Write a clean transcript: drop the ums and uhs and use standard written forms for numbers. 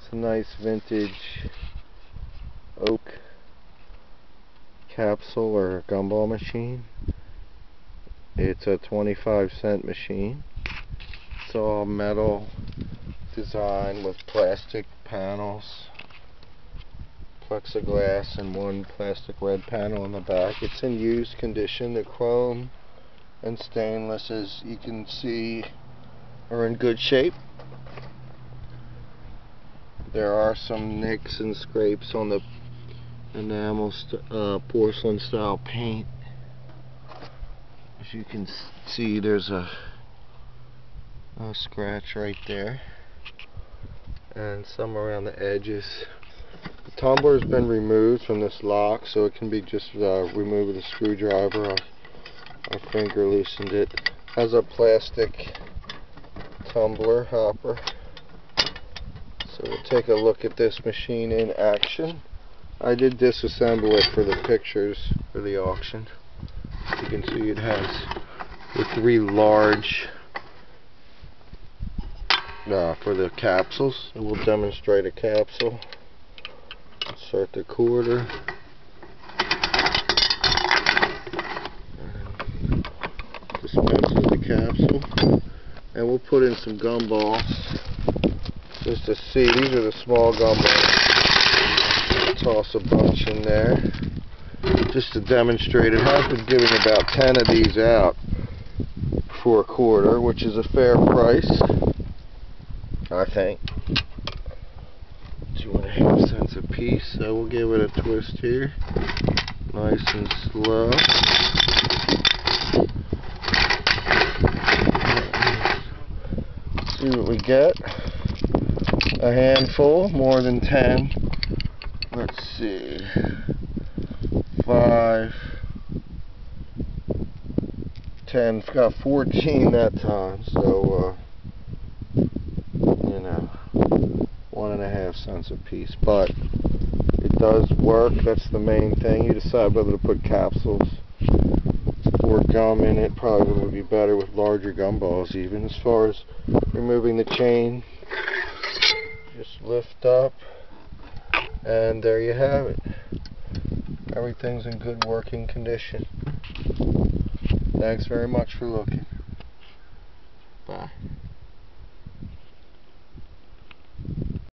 It's a nice vintage oak capsule or gumball machine. It's a 25-cent machine. It's all metal design with plastic panels, plexiglass, and one plastic red panel in the back. It's in used condition. The chrome and stainless, as you can see, are in good shape. There are some nicks and scrapes on the enamel porcelain style paint. As you can see, there's a scratch right there and some around the edges. The tumbler has been removed from this lock, so it can be just removed with a screwdriver. Our finger loosened it. Has a plastic tumbler hopper. So we'll take a look at this machine in action. I did disassemble it for the pictures for the auction. You can see it has the three large for the capsules. And we'll demonstrate a capsule. Insert the quarter. Dispenses the capsule. And we'll put in some gumballs just to see. These are the small gumballs. Toss a bunch in there just to demonstrate. It has been giving about 10 of these out for a quarter, which is a fair price, I think. 2.5 cents a piece. So we'll give it a twist here, nice and slow. See what we get. A handful, more than 10. Let's see, 5, 10, got 14 that time, so, you know, 1.5 cents a piece, but it does work. That's the main thing. You decide whether to put capsules or gum in it. Probably would be better with larger gumballs even. As far as removing the chain, just lift up. And there you have it. Everything's in good working condition. Thanks very much for looking.